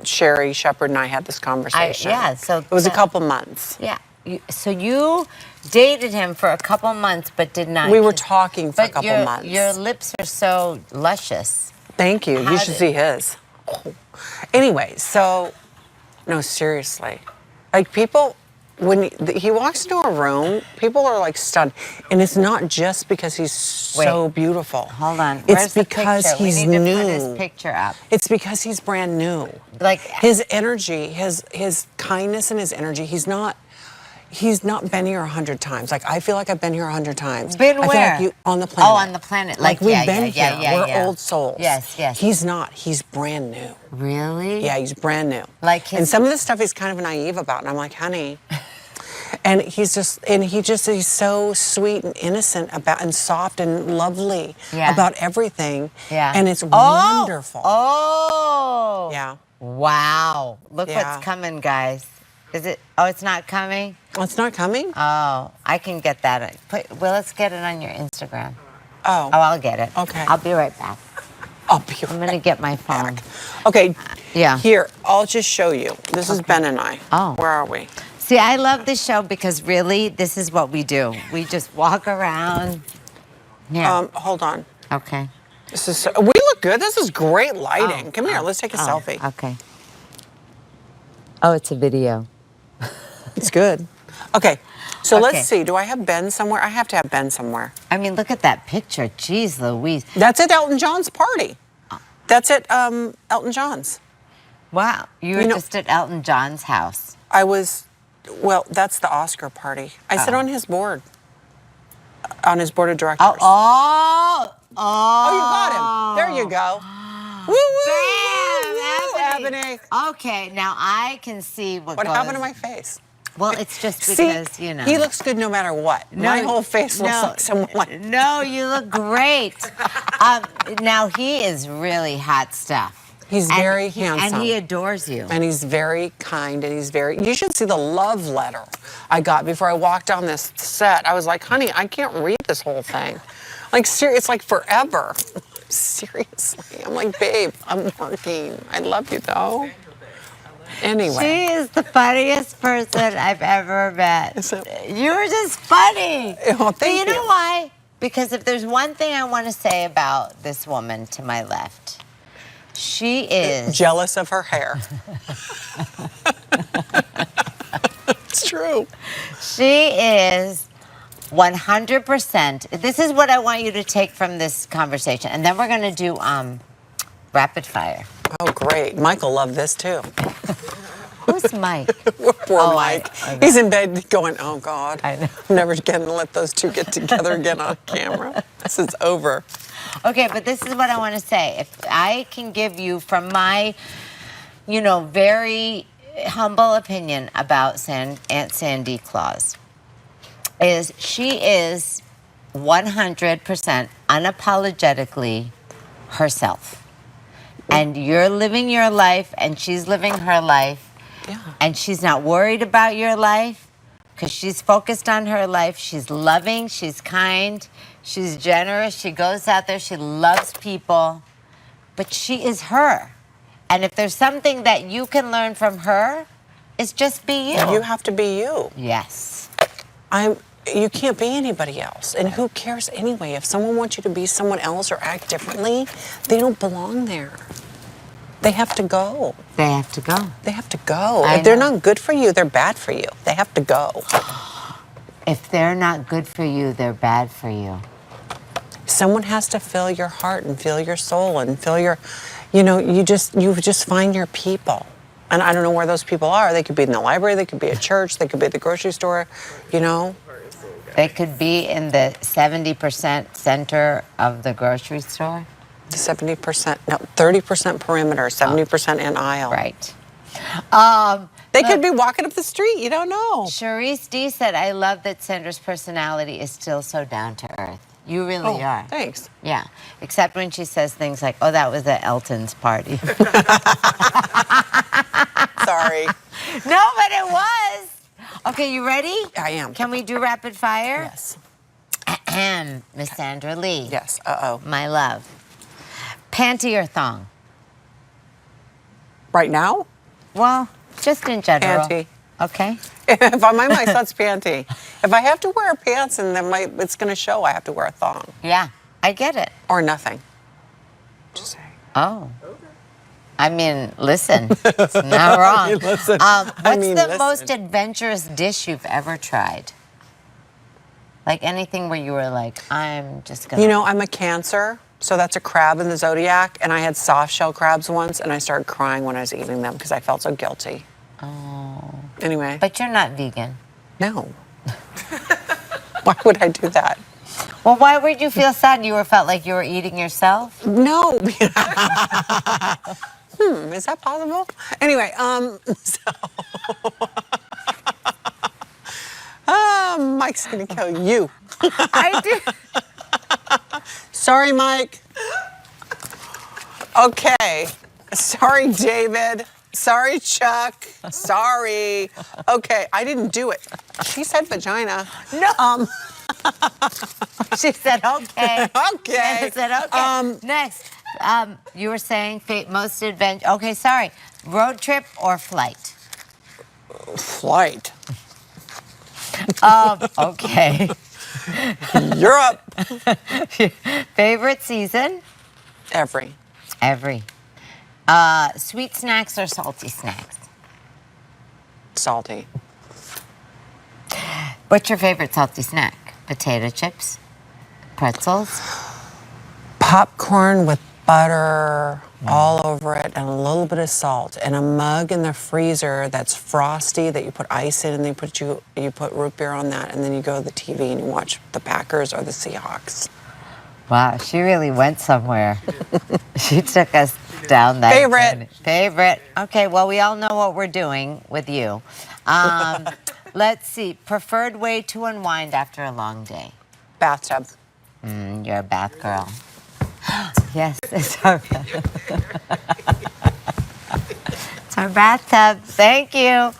Sherry Shepherd and I had this conversation. Yeah, so it was a couple months. Yeah. So you dated him for a couple months, but did not. We were talking for a couple your, months. Your lips are so luscious. Thank you. You should see his. Anyway, so, no, seriously. Like, people, when he walks into a room, people are like stunned. And it's not just because he's so beautiful. Hold on. It's because he's new. We need to put his picture up. It's because he's brand new. Like his energy, his kindness and his energy, he's not been here 100 times. Like, I feel like I've been here 100 times. Been I feel where? like on the planet. Oh, on the planet. Like we've been here. We're old souls. Yes, yes. He's not. He's brand new. Really? Yeah, he's brand new. Like and some of the stuff he's kind of naive about, and I'm like, honey. And he's so sweet and innocent about, and soft and lovely about everything. Yeah. And it's wonderful. Oh. Yeah. Wow. Look what's coming, guys. Is it? Oh, it's not coming? Oh, it's not coming? Oh, I can get that. Well, let's get it on your Instagram. Oh. Oh, I'll get it. Okay. I'll be right back. I'm going to get my phone. Okay. Yeah. Here, I'll just show you. This is Ben and I. Oh. Where are we? See, I love this show because really, this is what we do. We just walk around. Yeah. Hold on. Okay. We look good. This is great lighting. Come here. Let's take a selfie. Okay. Oh, it's a video. It's good. Okay. So let's see. Do I have Ben somewhere? I have to have Ben somewhere. I mean, look at that picture. Jeez Louise. That's at Elton John's party. That's at Elton John's. Wow. You were just at Elton John's house. I was, well, that's the Oscar party. I sit on his board. On his board of directors. Oh, you got him. There you go. Woo, woo, Bam, Ebony. Okay, now I can see what happened to my face? Well, it's just because, See, he looks good no matter what. My whole face looks like someone like... No, you look great. Now, he is really hot stuff. He's very handsome. And he adores you. And he's very kind, and he's very... You should see the love letter I got before I walked on this set. I was like, honey, I can't read this whole thing. Like, it's like forever. Seriously. I'm like, babe, I'm working. I love you, though. Anyway. She is the funniest person I've ever met. You were just funny. Oh, thank you. You know why? Because if there's one thing I want to say about this woman to my left, she is... Jealous of her hair. It's true. She is 100%. This is what I want you to take from this conversation. And then we're going to do rapid fire. Oh, great. Michael loved this, too. Who's Mike? Poor Mike. I He's in bed going, oh, God. I know. I'm never going to let those two get together again on camera. This is over. Okay, but this is what I want to say. If I can give you from my, very humble opinion about Aunt Sandy Claus, is she is 100% unapologetically herself. And you're living your life, and she's living her life. Yeah. And she's not worried about your life because she's focused on her life. She's loving, she's kind, she's generous. She goes out there, she loves people. But she is her. And if there's something that you can learn from her, it's just be you. You have to be you. Yes. You can't be anybody else. And who cares anyway? If someone wants you to be someone else or act differently, they don't belong there. They have to go. They have to go. They have to go. If they're not good for you, they're bad for you. They have to go. If they're not good for you, they're bad for you. Someone has to fill your heart and fill your soul and fill your, you just find your people. And I don't know where those people are. They could be in the library, they could be at church, they could be at the grocery store, They could be in the 70% center of the grocery store. 70%, no, 30% perimeter, 70% in aisle. Right. They could be walking up the street. You don't know. Charisse D said, I love that Sandra's personality is still so down to earth. You really are. Thanks. Yeah. Except when she says things like, oh, that was at Elton's party. Sorry. No, but it was. Okay, you ready? I am. Can we do rapid fire? Yes. Miss Sandra Lee. Yes. Uh-oh. My love. Panty or thong? Right now? Well, just in general. Panty. Okay. If I'm my that's panty. If I have to wear pants and then it's going to show, I have to wear a thong. Yeah, I get it. Or nothing. Just saying. Oh. I mean, listen, it's not wrong. Listen. What's the most adventurous dish you've ever tried? Like anything where you were like, I'm just gonna. You know, I'm a Cancer, so that's a crab in the zodiac, and I had soft shell crabs once, and I started crying when I was eating them because I felt so guilty. Oh. Anyway. But you're not vegan. No. Why would I do that? Well, why would you feel sad? You felt like you were eating yourself? No. Is that possible? Anyway, Mike's gonna kill you. I do. Sorry, Mike. Okay. Sorry, David. Sorry, Chuck. Sorry. Okay, I didn't do it. She said vagina. No. She said okay. Okay. She said okay. Next, you were saying most adventure. Okay, sorry. Road trip or flight? Flight. Okay. You're up. Favorite season? Every. Sweet snacks or salty snacks? Salty. What's your favorite salty snack? Potato chips? Pretzels? Popcorn with butter all over it and a little bit of salt and a mug in the freezer that's frosty that you put ice in and then you put root beer on that and then you go to the TV and you watch the Packers or the Seahawks. Wow, she really went somewhere. She took us down that Favorite. Favorite. Okay, well, we all know what we're doing with you. Let's see. Preferred way to unwind after a long day? Bathtub. You're a bath girl. Yes, it's our it's our bathtub. Thank you.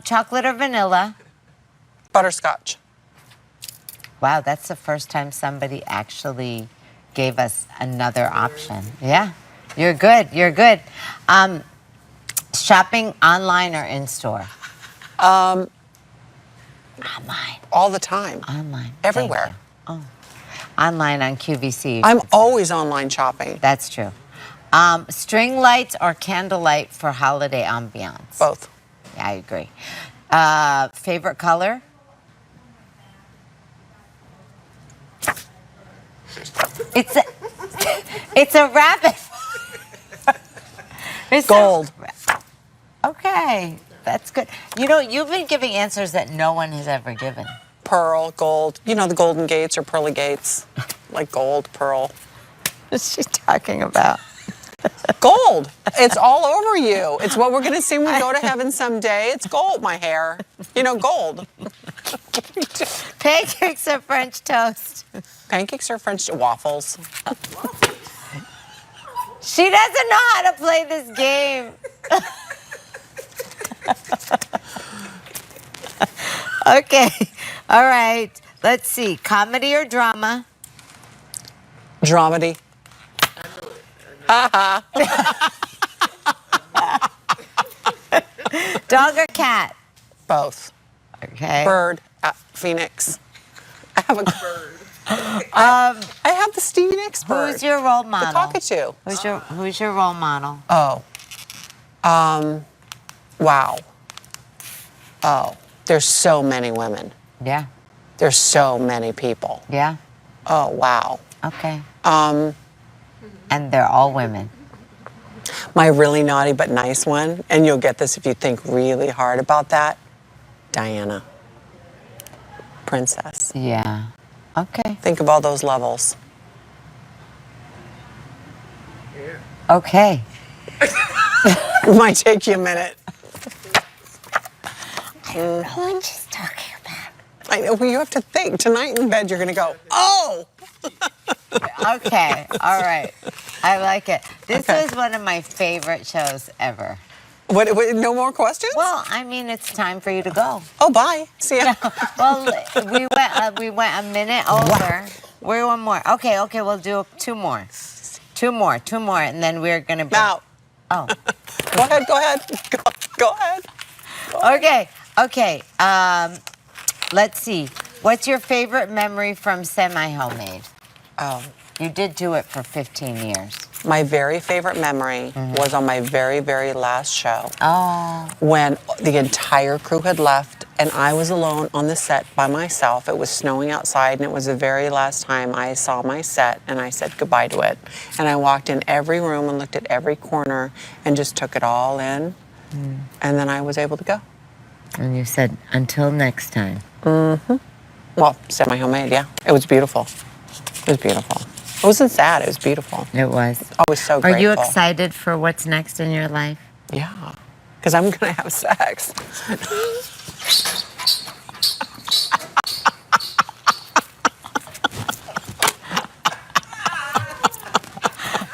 Chocolate or vanilla? Butterscotch. Wow, that's the first time somebody actually gave us another option. Yeah, you're good. You're good. Shopping online or in store? Online. All the time. Online. Everywhere. Oh. Online on QVC. I'm always online shopping. That's true. String lights or candlelight for holiday ambiance? Both. Yeah, I agree. Favorite color? It's a rabbit. Gold. Okay, that's good. You know, you've been giving answers that no one has ever given. Pearl, gold. You know the Golden Gates or pearly gates. Like gold, pearl. What's she talking about? Gold. It's all over you. It's what we're going to see when we go to heaven someday. It's gold, my hair. You know, gold. Pancakes or French toast? Pancakes or French waffles? She doesn't know how to play this game. Okay. All right. Let's see. Comedy or drama? Dramedy. Dog or cat? Both. Okay. Bird. Phoenix. I have a bird. I have the Stevie Nicks bird. Who's your role model? The cockatoo. Who's your role model? Oh. Wow. Oh. There's so many women. Yeah. There's so many people. Yeah. Oh, wow. Okay. And they're all women. My really naughty but nice one, and you'll get this if you think really hard about that, Diana. Princess. Yeah. Okay. Think of all those levels. Okay. It might take you a minute. I don't know what she's talking about. I know, well, you have to think. Tonight in bed, you're going to go, oh! Okay. All right. I like it. This Okay. was one of my favorite shows ever. What, no more questions? Well, I mean, it's time for you to go. Oh, bye. See ya. Well, we went a minute over. We're one more. Okay, we'll do two more, and then we're gonna be Out. Oh, Go ahead. Go ahead. okay. Let's see. What's your favorite memory from Semi-Homemade? Oh, You did do it for 15 years. my very favorite memory was on my very, very last show. Oh. When the entire crew had left and I was alone on the set by myself. It was snowing outside and it was the very last time I saw my set and I said goodbye to it. And I walked in every room and looked at every corner and just took it all in. And then I was able to go. And you said, until next time. Well, Semi-Homemade, yeah. It was beautiful. It was beautiful. It wasn't sad, it was beautiful. It was. I was so grateful. Are you excited for what's next in your life? Yeah, because I'm going to have sex.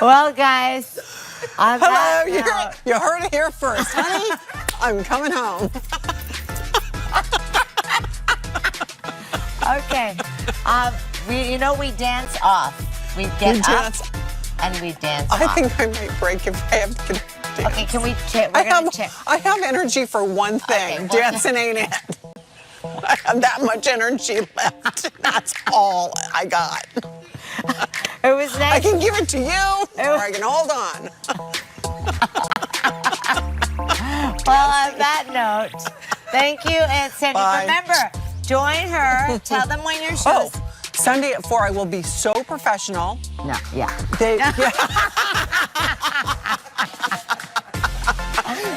Well, guys, on that Hello, note- you heard it here first, honey. I'm coming home. Okay. We dance off. We get up dance. and we dance I off. think I might break if I have to dance. Okay, can we check? We're going to check. I have energy for one thing. Okay, well- Dancing ain't it. I have that much energy left. That's all I got. It was I nice. can give it to you, or I can hold on. Well, on that note, thank you, and Sandy. Bye. Remember, join her. Tell them when your Oh, show's. Sunday at 4, I will be so professional. No, yeah.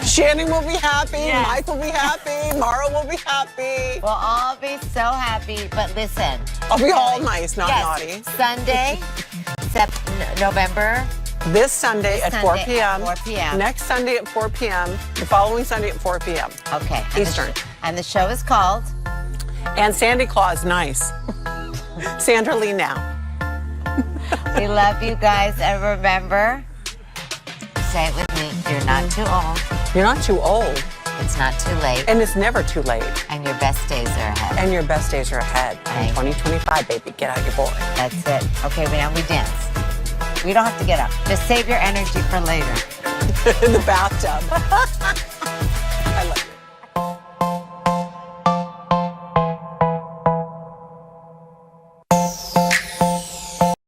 Shannon will be happy, Yes. Mike will be happy, Mara will be happy. We'll all be so happy. But listen. I'll be all nice, not Yes, naughty. Sunday, November. This Sunday at 4 Sunday at p.m. 4 p.m. Next Sunday at 4 p.m. The following Sunday at 4 p.m. Okay. and the Eastern. and the show is called. And Sandy Claus, nice. Sandra Lee now. We love you guys, and remember, say it with me, you're not too old, You're not too old, it's not too late, and it's never too late. and your best days are ahead. And your best days are ahead. Right. 2025, baby. Get out your boy. That's it. Okay, now we dance. We don't have to get up. Just save your energy for later. In the bathtub. I love you.